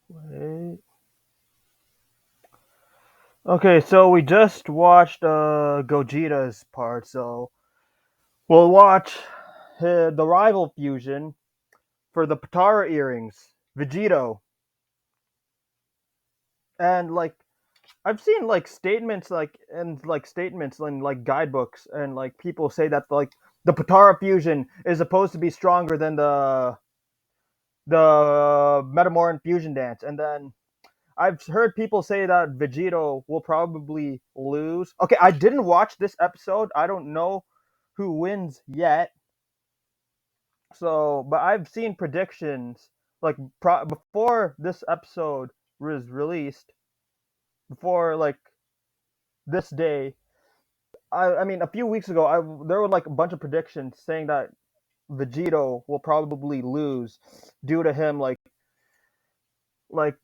Wait. Okay, so we just watched Gogeta's part, so we'll watch the rival fusion for the Potara earrings, Vegito, and like I've seen like statements statements in like guidebooks and like people say that like the Potara fusion is supposed to be stronger than the Metamoran fusion dance, and then I've heard people say that Vegito will probably lose. Okay, I didn't watch this episode. I don't know who wins yet. So, but I've seen predictions like before this episode was released, before like this day. I mean, a few weeks ago, there were like a bunch of predictions saying that Vegito will probably lose due to him like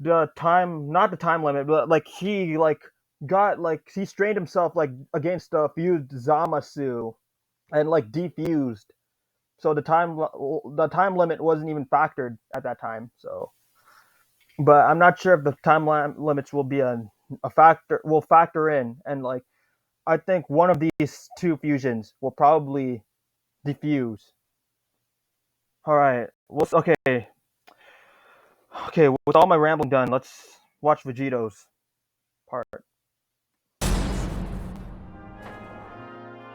the time, not the time limit, but like he like got like he strained himself like against a fused Zamasu and like defused. So the time limit wasn't even factored at that time. So, but I'm not sure if the limits will be a factor will factor in, and like I think one of these two fusions will probably defuse. All right. Well, okay. Okay. With all my rambling done, let's watch Vegito's part.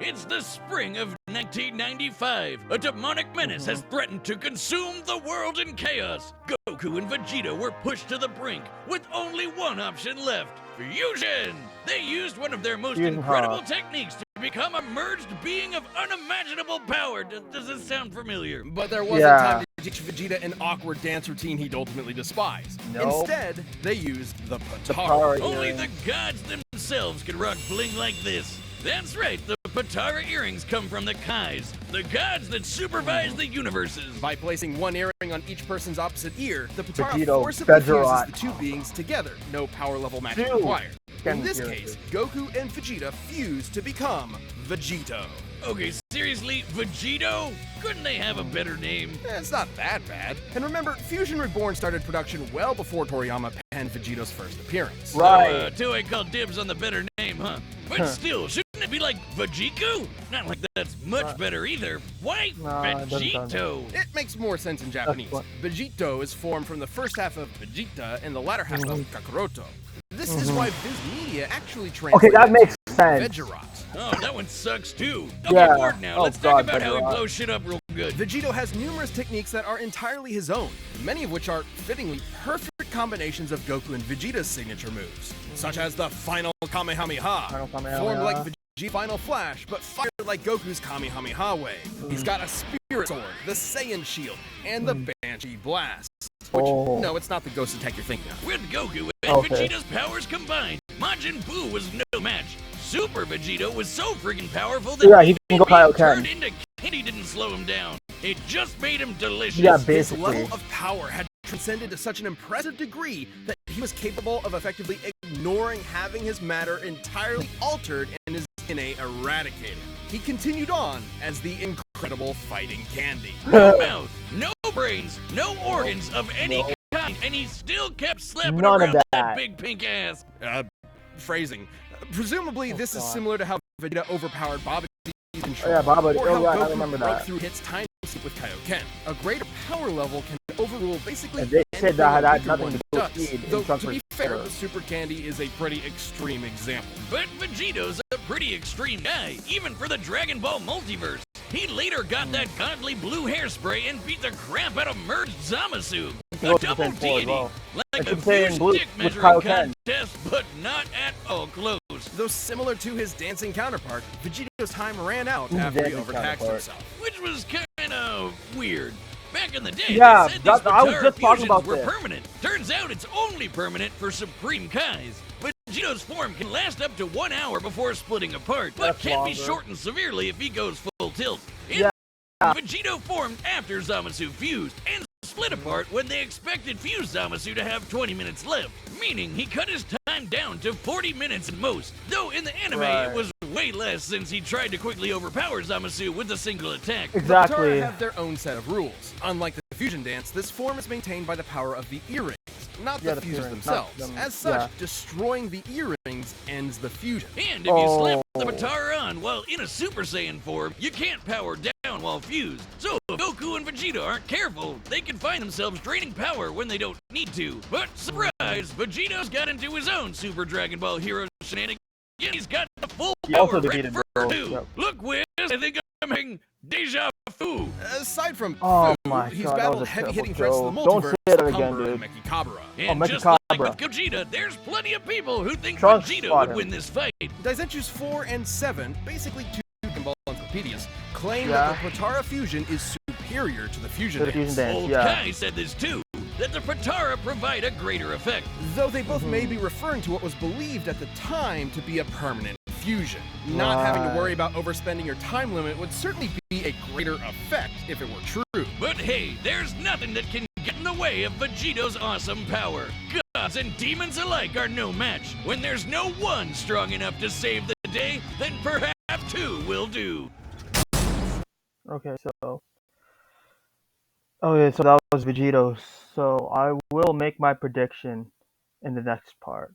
It's the spring of 1995. A demonic menace has threatened to consume the world in chaos. Goku and Vegeta were pushed to the brink with only one option left: fusion! They used one of their most incredible techniques to become a merged being of unimaginable power. Does this sound familiar? But there wasn't time to teach Vegeta an awkward dance routine he'd ultimately despise. Nope. Instead, they used the Potara. Only the gods themselves could rock bling like this. That's right, the Potara earrings come from the Kais, the gods that supervise the universes. By placing one earring on each person's opposite ear, the Potara Vegito, forcibly fuses VEGIROT. the two beings together. No power level matching required. In this case, Goku and Vegeta fuse to become Vegito. Okay, seriously, Vegito? Couldn't they have a better name? It's not that bad. And remember, Fusion Reborn started production well before Toriyama penned Vegito's first appearance. Right. So, Toei called dibs on the better name, huh? But still, shouldn't it be like Vegiko? Not like that's much better either. Why Vegito? It makes more sense in Japanese. Vegito is formed from the first half of Vegeta and the latter half of Kakaroto. This is why Viz Media actually translated Okay, that makes sense. VEGIROT. Oh, that one sucks too. Okay, Yeah. bored now. Oh, Let's talk God, about how he VEGIROT. blows shit up real good. Vegito has numerous techniques that are entirely his own, many of which are fittingly perfect combinations of Goku and Vegeta's signature moves, such as the Final Kamehameha, Final Kamehameha. formed like Vegeta Final Flash, but fired like Goku's Kamehameha wave. He's got a Spirit Sword, the Saiyan Shield, and the Banshee Blast. Which, no, it's not the ghost attack you're thinking of. With Goku and Vegeta's powers combined, Majin Buu was no match. Super Vegito was so freaking powerful that he can go being Kaioken. turned into candy didn't slow him down. It just made him delicious. Yeah, His basically. level of power had transcended to such an impressive degree that he was capable of effectively ignoring having his matter entirely altered and his DNA eradicated. He continued on as the incredible fighting candy. No mouth, no brains, no organs of any kind, and he still kept slapping None of around that that. big pink ass. Phrasing. Presumably, this is similar to how Vegeta overpowered Babaji's control, Yeah, Babaji. or Oh, how right, I Goku remember broke that. through hits time skip with Kaioken. A greater power level can overrule basically And they said that had anything a nothing weaker to do one with does. speed in Though, Trunks to be vs. fair, Zero. the Super Candy is a pretty extreme example. But Vegito's a pretty extreme guy, even for the Dragon Ball multiverse. He later got that godly blue hairspray and beat the crap out of merged Zamasu. Go A to the double same floor as deity. well. Like I a should say in fused blue dick with measuring Kaioken. contest, but not at all close. Though similar to his dancing counterpart, Vegito's time ran out after he dancing overtaxed counterpart. himself. Which was kinda weird. Back in the day, Yeah, they said that- these I was Potara just talking fusions about were this. permanent. Turns out it's only permanent for Supreme Kais. Vegito's form can last up to 1 hour before splitting apart, but That's can be longer. shortened severely if he goes full tilt. Yeah. Vegito formed after Zamasu fused, and split apart when they expected fused Zamasu to have 20 minutes left, meaning he cut his time down to 40 minutes at most, though in the anime Right. it was way less since he tried to quickly overpower Zamasu with a single attack. Exactly. The Potara have their own set of rules. Unlike the fusion dance, this form is maintained by the power of the earrings. not Yeah, the the fusions earrings, not themselves. them. As such, Yeah. destroying the earrings ends the fusion. And if you slap the Potara on while in a Super Saiyan form, you can't power down while fused. So if Goku and Vegeta aren't careful, they can find themselves draining power when they don't need to. But surprise, Vegito's got into his own Super Dragon Ball Hero shenanigans. He's got the full He also power defeated for Goku, two. yep. Look, Wiz, I think I'm having deja vu. Aside from Oh Fu, my he's God, that battled was a heavy-hitting terrible threats to the joke. Don't multiverse, say that like again, Humber and dude. Mechikabra. And Oh, just like Mechikabra. with Gogeta, there's plenty of people who think Trunks Vegeta fought would him. win this fight. Daizenshus 4 and 7, basically two Dragon Ball encyclopedias, claim Yeah. that the Potara fusion is superior to the fusion To the dance. fusion dance, Old yeah. Kai said this too, that the Potara provide a greater effect. Though they both may be referring to what was believed at the time to be a permanent fusion. Not having to worry about overspending your time limit would certainly be a greater effect if it were true. But hey, there's nothing that can get in the way of Vegito's awesome power. Gods and demons alike are no match. When there's no one strong enough to save the day, then perhaps two will do. Okay, so that was Vegito. So I will make my prediction in the next part.